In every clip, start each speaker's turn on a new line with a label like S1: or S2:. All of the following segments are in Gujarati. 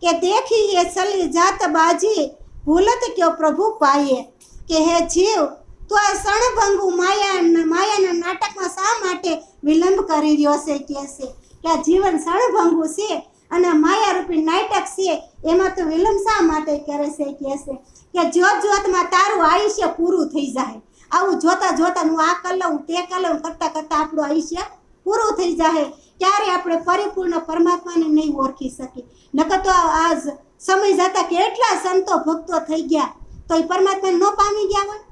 S1: કે દેખી એ ચલી જાત બાજી ભૂલત ક્યો પ્રભુ પાયે, કે હે જીવ તો આ સણભંગુ માયાના નાટકમાં શા માટે વિલંબ કરી રહ્યો છે કે આ જીવન સણભંગુ છે અને માયારૂપી નાટક છે, એમાં તો વિલંબ શા માટે કરે છે કે જોત જોતમાં તારું આયુષ્ય પૂરું થઈ જાય. આવું જોતા જોતા હું આ કરી લઉં તે કરી લઉં કરતા કરતા આપણું આયુષ્ય પૂરું થઈ જાય. ક્યારે આપણે પરિપૂર્ણ પરમાત્માને નહીં ઓળખી શકીએ. નકર તો આ સમય જતા કેટલા સંતો ભક્તો થઈ ગયા તો એ પરમાત્માને ન પામી ગયા હોય.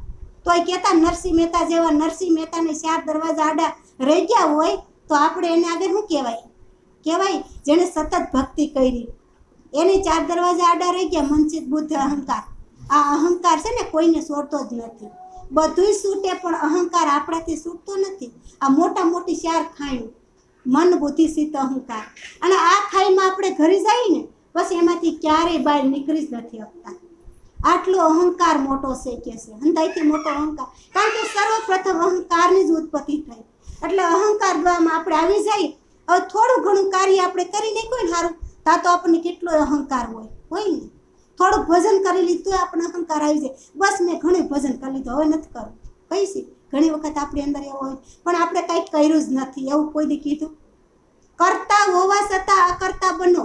S1: તો એ કહેતા નરસિંહ મહેતા જેવા નરસિંહ મહેતાને 4 દરવાજા આડા રહી ગયા હોય તો આપણે એને આગળ શું કહેવાય જેને સતત ભક્તિ કરી એને 4 દરવાજા આડા રહી ગયા. મનચિત બુદ્ધ અહંકાર, આ અહંકાર છે ને કોઈને છોડતો જ નથી. બધુંય છૂટે પણ અહંકાર આપણાથી છૂટતો નથી. આ મોટા મોટી 4 ખાઈ મન બુદ્ધિ ચિત્ત અહંકાર, અને આ ખાઈમાં આપણે ઘરી જઈએ ને બસ એમાંથી ક્યારેય બહાર નીકળી જ નથી શકતા. આટલો અહંકાર મોટો છે કે છે અંધાઈથી મોટો અહંકાર, કારણ કે સર્વપ્રથમ અહંકારની જ ઉત્પત્તિ થઈ. એટલે અહંકાર દ્વારમાં આપણે આવી જાય. હવે થોડું ઘણું કાર્ય આપણે કરી નાખ્યું ને સારું તા તો આપણને કેટલો અહંકાર હોય ને. થોડુંક ભજન કરી લીધું આપણને અહંકાર આવી જાય, બસ મેં ઘણું ભજન કરી લીધું હવે નથી કરવું. કહીશી ઘણી વખત આપણી અંદર એવો હોય પણ આપણે કંઈક કર્યું જ નથી. એવું કોઈ દી કીધું? કરતા હોવા છતાં અકર્તા બનો.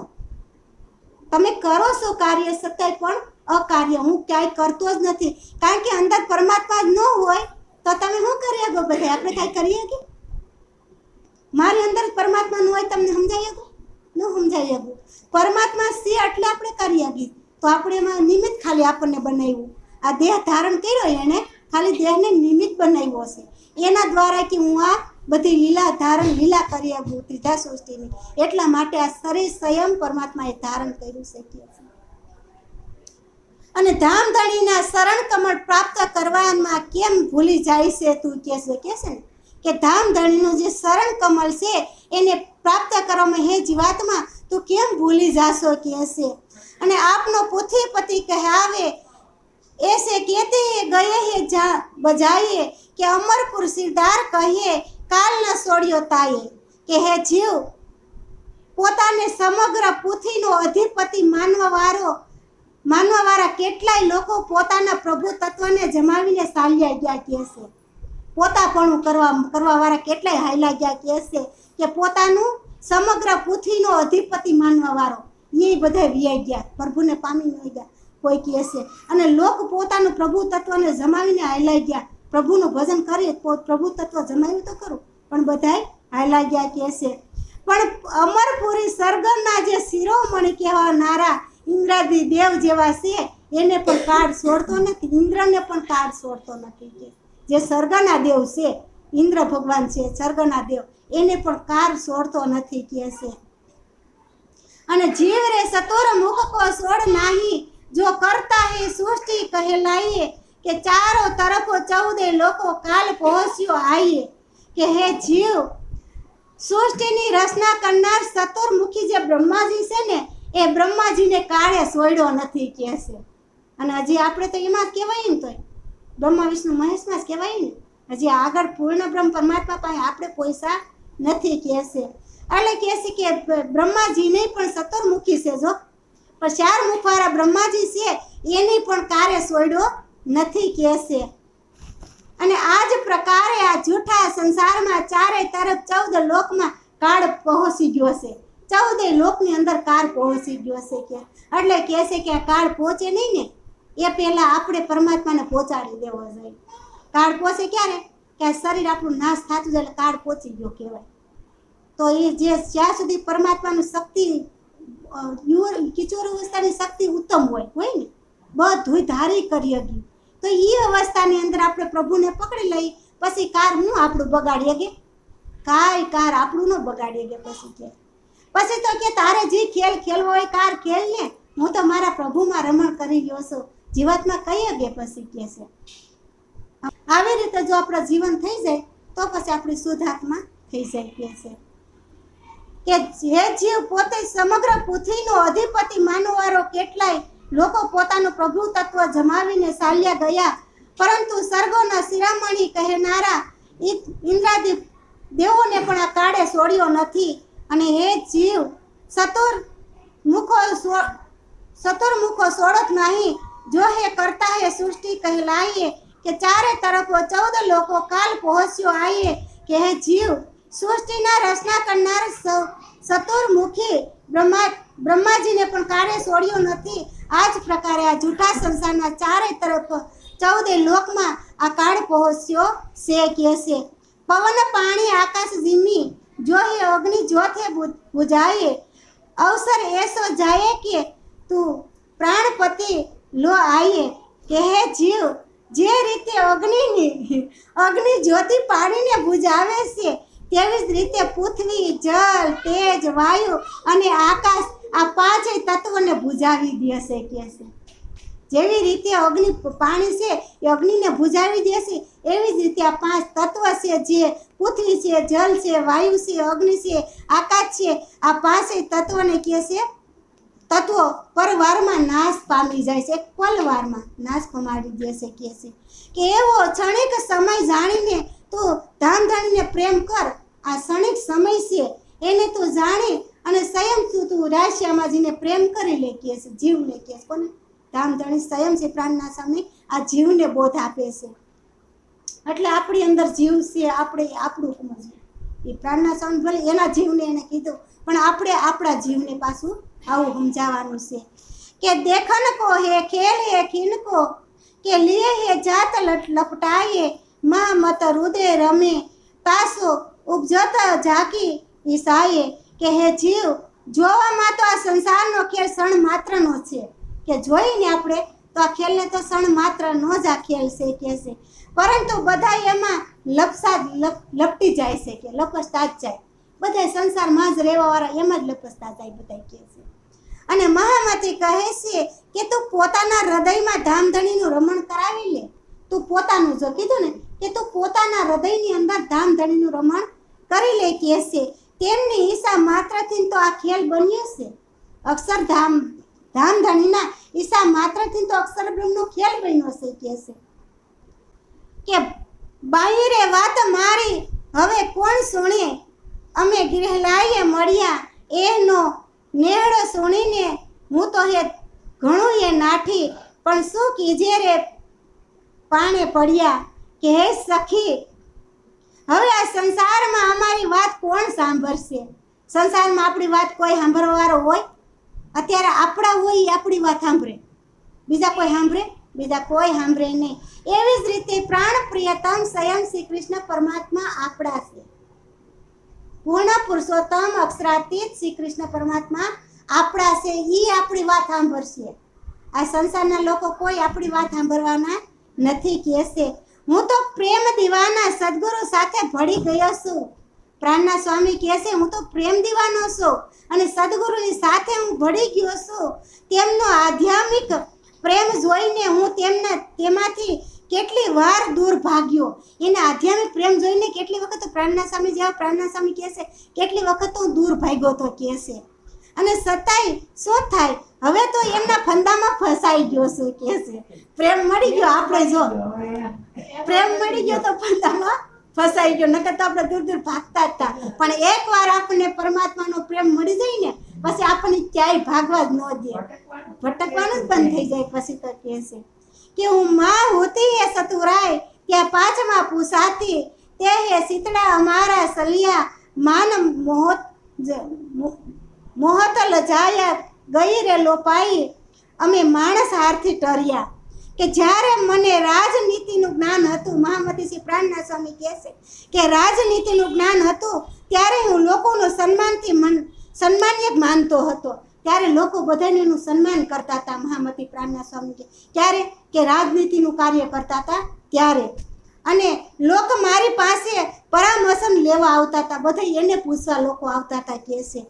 S1: તમે કરો છો કાર્ય છતાંય પણ અકાર્ય. હું ક્યાંય કરતો જ નથી, કારણ કે અંદર પરમાત્મા જ ન હોય તો તમે શું કરી શકો? બધા આપણે કાંઈ કરીએ કે મારી અંદર પરમાત્મા ન હોય તમને સમજાઈ શકો? ન સમજાઈ શકો. પરમાત્મા છે એટલે આપણે કરી શકીએ. તો આપણે એમાં નિમિત્ત ખાલી આપણને બનાવ્યું. આ દેહ ધારણ કર્યો એને ખાલી દેહને નિમિત્ત બનાવ્યો છે. એના દ્વારા કે હું આ બધી લીલા ધારણ લીલા કરી શકું ત્રીજા સૃષ્ટિની. એટલા માટે આ શરીર સ્વયં પરમાત્માએ ધારણ કર્યું છે. અને ધામધણીના શરણ કમળ પ્રાપ્ત કરવામાં કેમ ભૂલી જાય છે તું કે છે ને કે ધામધણીનું જે શરણ કમળ છે એને પ્રાપ્ત કરવામાં હે જીવાત્મા તું કેમ ભૂલી જાશો કે છે. અને આપનો પૃથ્વીપતિ કહેવાવે ऐसे कहते हैं गए हैं जहाँ बजाइए कि अमरपुर सिरदार कहिए काल न सोड़ियो ताये, કે હે જીવ પોતાને સમગ્ર પૃથ્વીનો અધિપતિ માનવાવાળા કેટલાય લોકો પોતાના પ્રભુ તત્વને જમાવીને ચાલ્યા ગયા કે છે. પોતાપણું કરવા વાળા કેટલાય હાલ્યા ગયા કે છે કે પોતાનું સમગ્ર પૃથ્વીનો અધિપતિ માનવાવાળો એ બધા વિયાઈ ગયા, પ્રભુને પામી ન ગયા કોઈ કહે છે. અને લોક પોતાનું પ્રભુ તત્વને જમાવીને હાલ્યા ગયા. પ્રભુનું ભજન કરીએ પ્રભુ તત્વ જમાવ્યું તો ખરું પણ બધાય હાલ્યા ગયા કે છે. પણ અમરપુરી સ્વર્ગના જે શિરોમણી કહેવાનારા ઇન્દ્રાદી દેવ જેવા છે એને પણ કાળ છોડતો નથી. ઇન્દ્રને પણ કાળ છોડતો નથી. કે જે સ્વર્ગના દેવ છે ઇન્દ્ર ભગવાન છે સ્વર્ગના દેવ, એને પણ કાળ છોડતો નથી કે છે. અને જીવ રે સતોર મુખ કો છોડ નહીં જો કરતા હે સૃષ્ટિ કહેલાઈએ, કે ચારો તરફ 14 લોકો કાલ પહોંચ્યો આઈએ, કે હે જીવ સૃષ્ટિની રચના કરનાર ચતુર્મુખી જે બ્રહ્માજી છે ને એ બ્રહ્માજીને કાળે છોડ્યો નથી કે છે. અને હજી આપણે તો એમાં જ કહેવાય ને, તોય બ્રહ્મા વિષ્ણુ મહેશમાં જ કહેવાય ને. હજી આગળ પૂર્ણ બ્રહ્મ પરમાત્મા પાસે આપણે પૈસા નથી કે છે. એટલે કહે છે કે બ્રહ્માજીને પણ ચતુર્મુખી છે જો, પણ 4 મુખવાળા બ્રહ્માજી છે એની પણ કાળે છોડ્યો નથી કે છે. અને આ જ પ્રકારે આ જૂઠા સંસારમાં ચારે તરફ 14 લોકમાં કાળ પહોંચી ગયો છે. 14 લોકની અંદર કાળ પહોંચી ગયો છે કે એટલે કહે છે કે આ કાળ પહોંચે નહીં ને એ પહેલા આપણે પરમાત્માને પહોંચાડી દેવો જોઈએ. કાળ પહોંચે ક્યારે? કે આ શરીર આપણું નાશ થતું જાય એટલે કાળ પહોંચી ગયો કહેવાય. તો એ જે જ્યાં સુધી પરમાત્માનું શક્તિ કિચોર અવસ્થાની શક્તિ ઉત્તમ હોય ને બધું ધારી કરી ગયું, તો એ અવસ્થાની અંદર આપણે પ્રભુને પકડી લઈ પછી કાર હું આપણું બગાડીએ કે કાંઈ કાર આપણું ન બગાડીએ કે પછી તો કે તારે જે ખેલ ખેલવો હોય કાર ખેલ ને, હું તો મારા પ્રભુમાં રમણ કરી ગયો છું. જીવાત્મા કહીએ કે પછી કે છે આવી રીતે જો આપણું જીવન થઈ જાય તો પછી આપણી શુદ્ધ આત્મા થઈ જાય કે છે. કે જે જીવ પોતે સમગ્ર પૃથ્વીનો અધિપતિ માનવાવાળો કેટલાય લોકો પોતાનું પ્રભુ તત્વ જમાવીને ચાલ્યા ગયા, પરંતુ સર્ગોના શિરામણી કહેનારા ઇન્દ્રાદી દેવોને પણ આ કાળે છોડ્યો નથી. અને હે જીવ ચતુર મુખો चतुर्मुखो सोड़त नहीं, जो है करता है सृष्टि कहलाइए, के चारे तरफ 14 लोको काल पहुंच्यो आइए, के हे जीव सृष्टिना रचना करनार चतुर्मुखी બ્રહ્માજીને પણ કાર્ય છોડ્યો નથી. આ જ પ્રકારે આ જૂઠા સંસારના ચારે તરફ 14 લોકમાં આ કાળ પહોંચ્યો છે કે છે. પવન પાણી આકાશ જીમી જો હે અગ્નિ જ્યોતે બુઝાઈએ, અવસર એસો જાય કે તું પ્રાણપતિ લો આઈએ, કે હે જીવ જે રીતે અગ્નિ જ્યોતિ પાણીને બુઝાવે છે તેવી જ રીતે પૃથ્વી, જળ, તેજ, વાયુ અને આકાશ આ પાંચેય તત્વોને બુઝાવી દેશે કે છે. જેવી રીતે અગ્નિ પાણી છે એ અગ્નિને બુઝાવી દેશે, એવી જ રીતે આ પાંચ તત્વ છે, જે પૃથ્વી છે, જલ છે, વાયુ છે, અગ્નિ છે, આકાશ છે, આ પાંચેય તત્વોને કહે છે તત્વો પરવારમાં નાશ પામી જાય છે, એક પલવારમાં નાશ પમાડી દેશે કે છે. કે એવો ક્ષણિક સમય જાણીને તું ધામધણીને પ્રેમ કર. આ ક્ષણિક સમય છે એને તું જાણી અને સંયમ તું રાશ્યામાજીને પ્રેમ કરી લે કે છે. જીવને કે છે, કોને? ધામધણી સંયમ છે પ્રાણના સામે આ જીવને બોધ આપે છે. એટલે આપણી અંદર જીવ છે, આપણે આપણું સમજવું. એ પ્રાણના સામે ભલે એના જીવને એને કીધું, પણ આપણે આપણા જીવને પાછું આવું સમજાવવાનું છે કે દેખન કો હે ખેલ હે ખીન કો, કે લીએ હે જાત લપટાઈએ, માં મત હૃદય રમે પાસો ઉપજત ઝાકી ઈસાઈએ, કે હે જીવ જોવામાં તો આ સંસારનો ખેલ ક્ષણ માત્રનો છે, કે જોઈને આપણે તો આ ખેલને તો ક્ષણ માત્રનો જ આ ખેલ છે કે છે. પરંતુ બધા એમાં લપટી જાય છે, કે લપસતા જ જાય. બધા સંસારમાં જ રહેવાવાળા એમાં જ લપસતા જાય બધા કે છે. અને મહામતી કહે છે કે તું પોતાના હૃદયમાં ધામધણીનું રમણ કરાવી લે. તું પોતાનું જો કીધું ને કે તું પોતાના હૃદયની અંદર ધામધણીનું રમણ કરી લે કે છે. તેમની ઈચ્છા માત્રથી તો આ ખેલ બન્યો છે. અક્ષરધામ ધામધણીના ઈચ્છા માત્રથી તો અક્ષર બ્રહ્મનો ખેલ બન્યો છે કે છે. કે બાયરે વાત મારી હવે કોણ સુણે, અમે ગૃહલાઈએ મળ્યા એનો નેહડો સુણીને હું તો હે ઘણું એ નાઠી, પણ શું કીજે રે પાણે પડ્યા, કે હે સખી હવે આ સંસારમાં અમારી વાત કોણ સાંભળશે? સંસારમાં આપણી વાત કોઈ સાંભળવાવાળો હોય? અત્યારે આપણા હોય એ આપણી વાત સાંભળે, બીજા કોઈ સાંભળે? બીજા કોઈ સાંભળે નહીં. એવી જ રીતે પ્રાણ પ્રિયતમ સ્વયં શ્રી કૃષ્ણ પરમાત્મા આપણા છે. પૂર્ણ પુરુષોત્તમ અક્ષરાતીત શ્રી કૃષ્ણ પરમાત્મા આપણા છે. એ આપણી વાત સાંભળશે. આ સંસારના લોકો કોઈ આપણી વાત સાંભળવાના નથી કે છે. હું તો પ્રેમ દીવાના સદગુરુ સાથે ભળી ગયો છું. પ્રાણના સ્વામી કહે છે હું તો પ્રેમ દીવાનો છું અને સદગુરુની સાથે હું ભળી ગયો છું. તેમનો આધ્યાત્મિક પ્રેમ જોઈને હું તેમાંથી કેટલી વાર દૂર ભાગ્યો. એના આધ્યાત્મિક પ્રેમ જોઈને કેટલી વખત પ્રાણના સ્વામી જેવા પ્રાણના સ્વામી કહે છે કેટલી વખત હું દૂર ભાગ્યો તો કહે છે. અને છતાંય શું થાય, હવે તો એમના ફંદામાં ફસાઈ ગયો છું કહે છે. પ્રેમ મળી ગયો, આપણે જો પ્રેમ મળી ગયો તો ફંદામાં ફસાઈ ગયો, નકર તો આપણે દૂર દૂર ભાગતા હતા. પણ એકવાર આપણને પરમાત્માનો પ્રેમ મળી જાય ને પછી આપણને ક્યાંય ભાગવા જ ન દે, ભટકવાનું જ બંધ થઈ જાય પછી તો કહે છે કે હું માં હોતી હે સતુરાય ત્યાં પાંચમાં પૂછાતી, તે હે શીતળા અમારા સલિયા માન મોહત લજાયા ગઈ રે લોપાઈ, અમે માણસ હારથી ટર્યા. કે જ્યારે મને રાજનીતિનું જ્ઞાન હતું, મહામતી શ્રી પ્રાણના સ્વામી કહે છે કે રાજનીતિનું જ્ઞાન હતું ત્યારે હું લોકોનું સન્માનીય માનતો હતો. ત્યારે લોકો બધાને એનું સન્માન કરતા હતા. મહામતી પ્રાણના સ્વામી ક્યારે કે રાજનીતિનું કાર્ય કરતા હતા ત્યારે. અને લોકો મારી પાસે પરામર્શન લેવા આવતા હતા, બધા એને પૂછવા લોકો આવતા હતા કહે છે.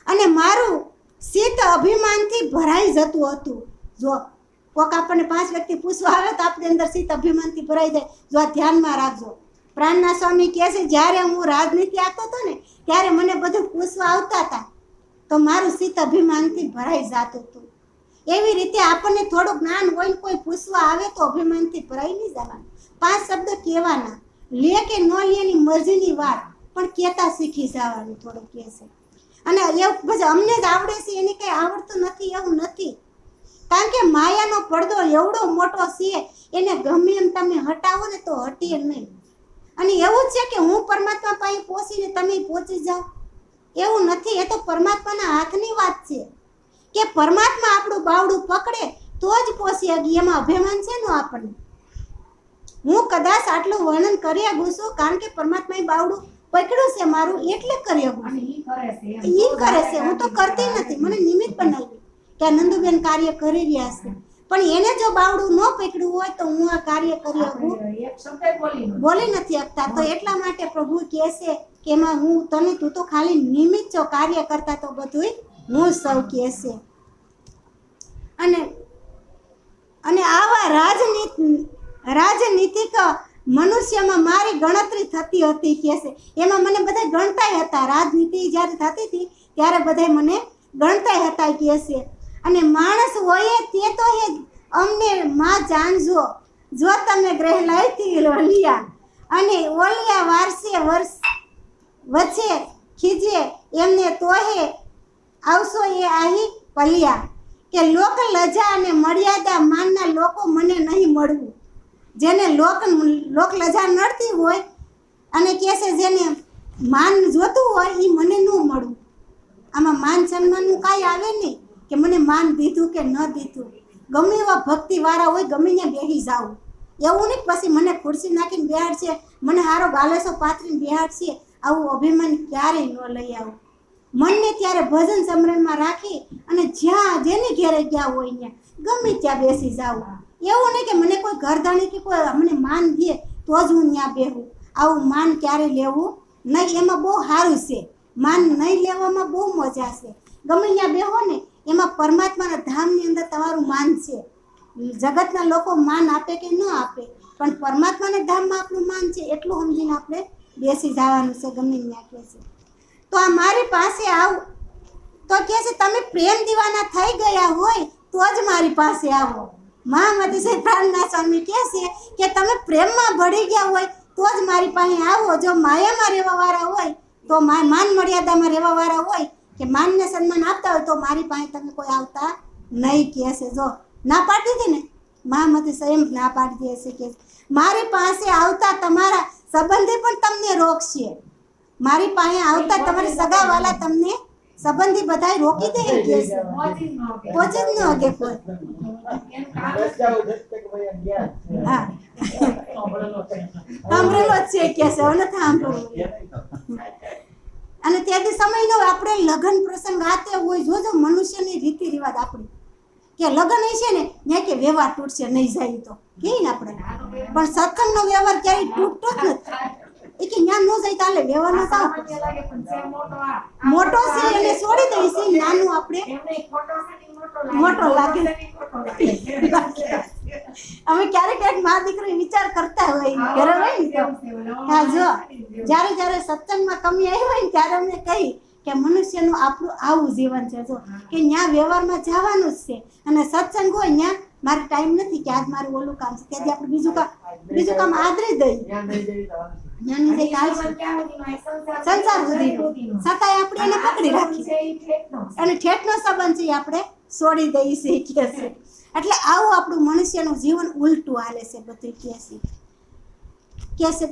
S1: અને મારું શીત અભિમાનથી ભરાઈ જતું હતું. જો કોક આપણને 5 વ્યક્તિ પૂછવા આવે તો આપણી અંદર શીત અભિમાનથી ભરાઈ જાય. જો આ ધ્યાનમાં રાખજો. પ્રાણના સ્વામી કહે છે જ્યારે હું રાજનીતિ આપતો હતો ને ત્યારે મને બધું પૂછવા આવતા હતા તો મારું શીત અભિમાનથી ભરાઈ જતું હતું. એવી રીતે આપણને થોડું જ્ઞાન હોય, કોઈ પૂછવા આવે તો અભિમાનથી ભરાઈ નહીં જવાનું. 5 શબ્દ કહેવાના, લે કે ન લે એની મરજીની વાત, પણ કહેતા શીખી જવાનું થોડું કહે છે. અને એવું પછી અમને જ આવડે છે એને કંઈ આવડતું નથી એવું નથી. કારણ કે માયાનો પડદો એવડો મોટો છે, એને ગમે એમ તમે હટાવો ને તો હટીએ નહીં. અને એવું જ છે કે હું પરમાત્મા પાસે પહોંચીને તમે પહોંચી જાઓ, એવું નથી. એ તો પરમાત્માના હાથની વાત છે કે પરમાત્મા આપણું બાવડું પકડે તો જ પહોંચી શકીએ. એમાં અભિમાન છે નો આપણને. હું કદાચ આટલું વર્ણન કરી શકું છું કારણ કે પરમાત્માએ બાવડું પકડ્યું છે મારું, એટલે કરી શકું. ઈ કરે છે, હું તો કરતી નથી. મને નિમિત્ત બનાવી કે નંદુબેન કાર્ય કરી રહ્યા છે, પણ એને જો બાવડું ન પકડ્યું હોય તો હું આ કાર્ય કરી શકું, બોલી નથી શકતા. તો એટલા માટે પ્રભુ કહે છે કે એમાં હું તને, તું તો ખાલી નિમિત્ત છો, કાર્ય કરતા તો બધું હું સૌ કહે છે. અને આવા રાજનીતિક મનુષ્યમાં મારી ગણતરી થતી હતી કહે છે. એમાં મને બધા ગણતાય હતા. રાજનીતિ જ્યારે થતી હતી ત્યારે બધા મને ગણતાય હતા કહે છે. અને માણસ હોય તે તો હે અમને માં જાણજો, જો તમે ગ્રહ લાયથી ઓલિયા અને ઓલિયા વારસે વર્ષ વચ્ચે ખીજે એમને તોહે આવશો એ આહી પલિયા. કે લોક લજા અને મર્યાદા માનના લોકો મને નહીં મળવું. જેને લોક લજા નડતી હોય અને કહે છે જેને માન જોતું હોય એ મને ન મળવું. આમાં માન સન્માનનું કાંઈ આવે નહીં કે મને માન દીધું કે ન દીધું. ગમે એવા ભક્તિવાળા હોય ગમે ત્યાં બેસી જાવું, એવું નહીં પછી મને ખુરશી નાખીને બેહાડ છે, મને હારો ગાલેસો પાથરીને બેહાડ છે. આવું અભિમાન ક્યારેય ન લઈ આવું. મનને ત્યારે ભજન સમરણમાં રાખી અને જ્યાં જેની ઘેરે ગયા હોય ત્યાં ગમે ત્યાં બેસી જાવું. એવું નહીં કે મને કોઈ ઘરધાણી કે કોઈ મને માન દે તો જ હું ત્યાં બેહું. આવું માન ક્યારે લેવું નહીં. એમાં બહુ સારું છે, માન નહીં લેવામાં બહુ મજા છે. ગમે ત્યાં બેહો ને એમાં પરમાત્માના ધામની અંદર તમારું માન છે. જગતના લોકો માન આપે કે ન આપે, પણ પરમાત્માના ધામમાં આપણું માન છે એટલું સમજીને આપણે બેસી જવાનું છે ગમે ત્યાં કહે છે. તો આ મારી પાસે આવું તો કહે છે તમે પ્રેમ દીવાના થઈ ગયા હોય તો જ મારી પાસે આવો. મહામતી પ્રાણના સ્વામી કહે છે કે તમે પ્રેમમાં ભળી ગયા હોય તો જ મારી પાસે આવો. જો માયામાં રહેવાવાળા હોય તો માન મર્યાદામાં રહેવાવાળા હોય કે માનને સન્માન આપતા હોય તો મારી પાસે તમે કોઈ આવતા નહીં કહે છે. જો ના પાડી હતી ને મહામતી સ્વયં ના પાડી દે છે કે મારી પાસે આવતા તમારા સંબંધી પણ તમને રોકશે. મારી પાસે આવતા તમારી સગાવાલા તમને સંબંધી બધા રોકી દે કે છે પહોંચે જ ન અગે કોઈ. હા સાંભળેલો જ છે કે છે હવે નથી સાંભળવું. અને ત્યાંથી સમયનો આપણે લગ્ન પ્રસંગ આતે હોય. જોજો મનુષ્યની રીતિ રિવાજ આપણી કે લગ્ન હશે ને ત્યાં કે વ્યવહાર તૂટશે નહીં જાય તો કે ને આપણે, પણ સત્સંગનો વ્યવહાર ક્યારેય તૂટતો જ નથી. એ કે જ્ઞાન ન જાય તાલે વ્યવહાર ન થાવ મોટો છે એને છોડી દઈ છે, નાનું આપણે મોટો લાગે. અમે ક્યારેક ક્યારેક મા દીકરી વિચાર કરતા હોય ઘરે હોય ને. હા જો જ્યારે જ્યારે સત્સંગમાં કમી આવી હોય ને ત્યારે અમને કહી કે મનુષ્યનું આપણું આવું જીવન છે. જો કે ત્યાં વ્યવહારમાં જવાનું જ છે અને સત્સંગ હોય ત્યાં મારે ટાઈમ નથી કે આજ મારું ઓલું કામ છે ત્યાંથી આપણે બીજું કામ આદરી દઈ સંસાર સુધી છતાંય આપણે એને પકડી રાખી અને ઠેઠનો સંબંધ છે આપણે છોડી દઈ છે કે છે. એટલે આવું આપણું મનુષ્યનું જીવન ઉલટું હાલે છે બધું કે છે.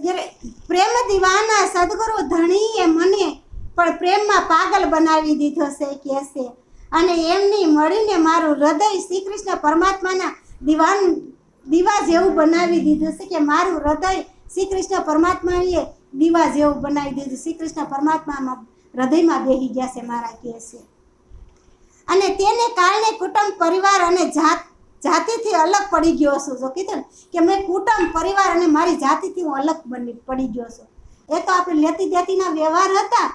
S1: પ્રેમ દીવાના સદગુરુ ધણીએ મને પણ પ્રેમમાં પાગલ બનાવી દીધો છે કે છે. અને એમની મળીને મારું હૃદય શ્રી કૃષ્ણ પરમાત્માના દીવા જેવું બનાવી દીધું છે કે મારું હૃદય શ્રી કૃષ્ણ પરમાત્માએ દીવા જેવું બનાવી દીધું. શ્રી કૃષ્ણ પરમાત્મામાં હૃદયમાં બેસી ગયા છે મારા કે છે. અને તેને કારણે કુટુંબ પરિવાર અને જાતિથી અલગ પડી ગયો છું. જો કીધું કે મેં કુટુંબ પરિવાર અને મારી જાતિથી હું અલગ પડી ગયો છું. એ તો આપણે લેતી દેતીના વ્યવહાર હતા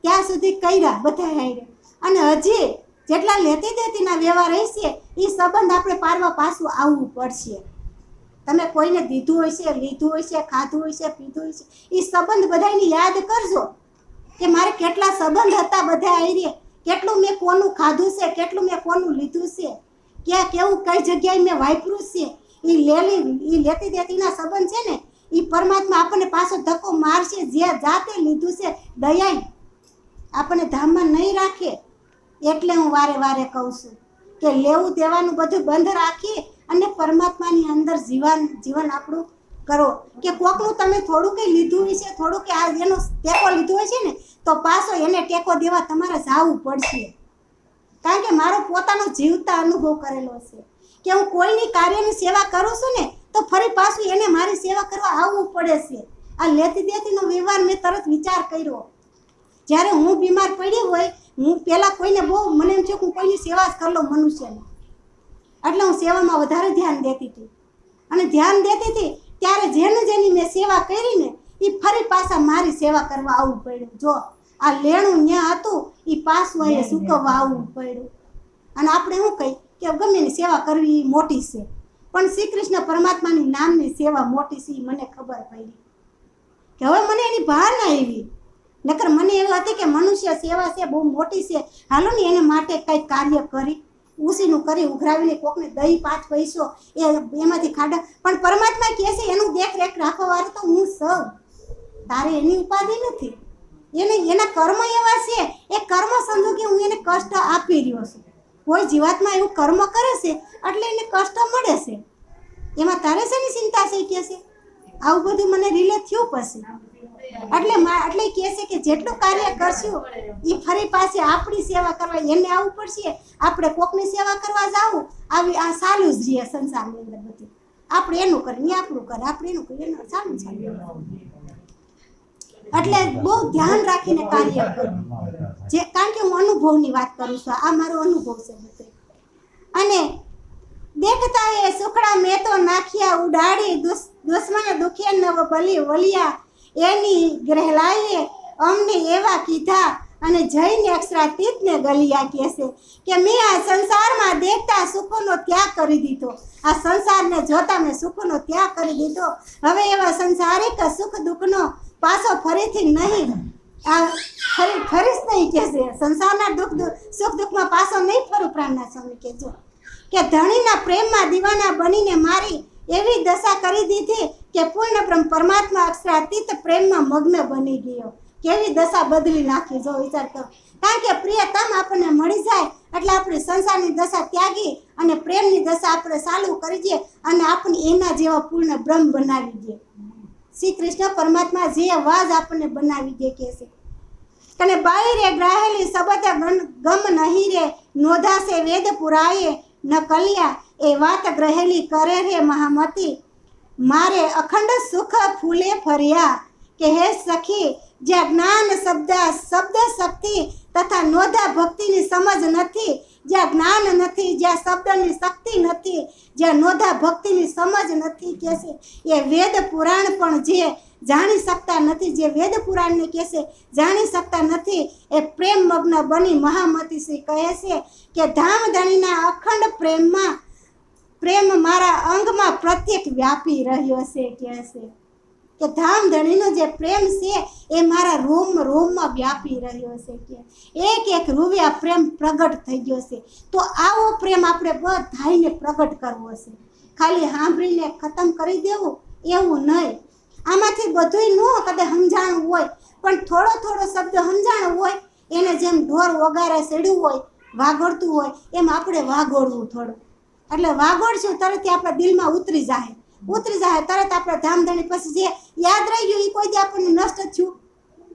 S1: ત્યાં સુધી કર્યા બધા હારે, અને હજી જેટલા લેતી દેતીના વ્યવહાર હશે એ સંબંધ આપણે પારવા પાછું આવવું પડશે. તમે કોઈને દીધું હોય છે, લીધું હોય છે, ખાધું હોય છે, પીધું હોય છે, એ સંબંધ બધાને યાદ કરજો કે મારે કેટલા સંબંધ હતા બધા હારે, કેટલું મેં કોનું ખાધું છે, કેટલું મેં કોનું લીધું છે, ક્યાં કેવું કઈ જગ્યાએ મેં વાપર્યું છે. એ લેતી દેતીના સંબંધ છે ને એ પરમાત્મા આપણને પાછો ધક્કો મારશે. જે જાતે લીધું છે દયાઈ આપણને ધામમાં નહીં રાખે. એટલે હું વારે વારે કહું છું કે લેવું દેવાનું બધું બંધ રાખી અને પરમાત્માની અંદર જીવન આપણું કરો. કે કોકનું તમે થોડું કંઈ લીધું છે, થોડું કે આ એનો ટેકો લીધો હોય છે ને, તો પાછો એને ટેકો દેવા તમારે જવું પડશે. કારણ કે મારો પોતાનો જીવતા અનુભવ કરેલો છે કે હું કોઈની કાર્યની સેવા કરું છું ને, તો ફરી પાછું એને મારી સેવા કરવા આવવું પડે છે. આ લેતી દેતીનો વ્યવહાર મેં તરત વિચાર કર્યો. જ્યારે હું બીમાર પડી હોય, હું પહેલાં કોઈને બહુ મને એમ છે કે હું કોઈની સેવા જ કરી લઉં મનુષ્યની, એટલે હું સેવામાં વધારે ધ્યાન દેતી હતી. અને ધ્યાન દેતી હતી ત્યારે જેની મેં સેવા કરી ને, એ ફરી પાછા મારી સેવા કરવા આવવું પડ્યું. જો આ લેણું ન્યા હતું, એ પાછું અહીંયા સૂકવવા આવવું પડ્યું. અને આપણે શું કહી કે ગમે એની સેવા કરવી એ મોટી છે, પણ શ્રી કૃષ્ણ પરમાત્માની નામની સેવા મોટી છે એ મને ખબર પડી. કે હવે મને એની ભાવના આવી. નકર મને એવું હતી કે મનુષ્ય સેવા છે બહુ મોટી છે, હાલો ને એને માટે કંઈક કાર્ય કરી ઉસીનું કરી ઉઘરાવીને કોકને દહીં 5 પૈસો એમાંથી ખાડા. પણ પરમાત્મા કહે છે એનું દેખરેખ રાખવા વાળું તો હું સૌ, તારે એની ઉપાધિ નથી. એના કર્મ એવા છે, એ કર્મ સંજોગે હું એને કષ્ટ આપી રહ્યો છું. કોઈ જીવાત્મા એવું કર્મ કરે છે એટલે એને કષ્ટ મળે છે, એમાં તારે શેની ચિંતા છે કે છે. આવું બધું મને રિલેટ થયું પછી. એટલે કહે છે કે જેટલું કાર્ય કરશું એ ફરી પાસે આપણી સેવા કરવા એને આવવું પડશે. આપણે કોકની સેવા કરવા જાવું આવી આ ચાલુ જ રહે સંસારની અંદર બધું. આપણે એનું કરીએ આપણું કરે, આપણે એનું કરીએ એનું ચાલુ. એટલે બહુ ધ્યાન રાખીને કાર્ય કરવું. કારણ કે હું અનુભવની વાત કરું છું, આ મારો અનુભવ છે બધો. અને દેખતા એ સુખડા મેં તો નાખ્યા ઉડાડી, દુશ્મન દુખે નવ બલી વલિયા, એની ગ્રહલાઈએ અમને એવા કીધા અને જઈને અક્ષરાતીતને ગલિયા કહેશે કે મેં આ સંસારમાં દેખતા સુખોનો ત્યાગ કરી દીધો. આ સંસારને જોતા મેં સુખનો ત્યાગ કરી દીધો. હવે એવા સંસારિક સુખ દુઃખનો પાછો ફરીથી નહીં, આ ફરીશ નહીં કહેશે. સંસારના સુખ દુઃખમાં પાછો નહીં ફરું. પ્રાણના સ્વામી કહેજો કે ધણીના પ્રેમમાં દીવાના બનીને મારી એવી દશા કરી દીધી કે પૂર્ણ બ્રહ્મ પરમાત્મા અક્ષરાતીત પ્રેમમાં મગ્ન બની ગયો. કેવી દશા બદલી નાખી, જો વિચાર કરો. કારણ કે પ્રિયતમ આપણને મળી જાય એટલે આપણે સંસારની દશા ત્યાગી અને પ્રેમની દશા આપણે ચાલુ કરી દઈએ અને આપણે એના જેવા પૂર્ણ બ્રહ્મ બનાવી દઈએ. શ્રી કૃષ્ણ પરમાત્મા જે અવાજ આપણને બનાવી દે કે છે અને બાઈ રે ગ્રાહેલી શબ્દ ગમ નહીં રે, નોધાશે વેદ પુરાયે ન કલ્યા, એ વાત ગ્रहेલી કરે રે મહામતી, મારે અખંડ સુખ ફૂલે ફર્યા. કે હે સખી, જ્યાં જ્ઞાન શબ્દ શક્તિ તથા નોધા ભક્તિની સમજ નથી, જ્યાં જ્ઞાન નથી, જ્યાં શબ્દની શક્તિ નથી, જ્યાં નોધા ભક્તિની સમજ નથી કે છે, એ વેદ પુરાણ પણ જે જાણી શકતા નથી, જે વેદ પુરાણને કહે છે જાણી શકતા નથી, એ પ્રેમ મગ્ન બની મહામતી શ્રી કહે છે કે ધામધણીના અખંડ પ્રેમ મારા અંગમાં પ્રત્યેક વ્યાપી રહ્યો છે કહે છે કે ધામધણીનો જે પ્રેમ છે એ મારા રોમમાં વ્યાપી રહ્યો છે કે એક રૂવે આ પ્રેમ પ્રગટ થઈ ગયો છે. તો આવો પ્રેમ આપણે બધાને પ્રગટ કરવો છે, ખાલી સાંભળીને ખતમ કરી દેવું એવું નહીં. આમાંથી બધુંય ન કદાચ સમજાણું હોય, પણ થોડો શબ્દ સમજાણો હોય, એને જેમ ઢોર વગારે ચડ્યું હોય, વાગોડતું હોય, એમ આપણે વાગોડવું થોડું. એટલે વાગોડશું તરત આપણા દિલમાં ઉતરી જાય તરત આપણે ધામધણી. પછી જે યાદ રહી ગયું એ કોઈ દી આપણને નષ્ટ થયું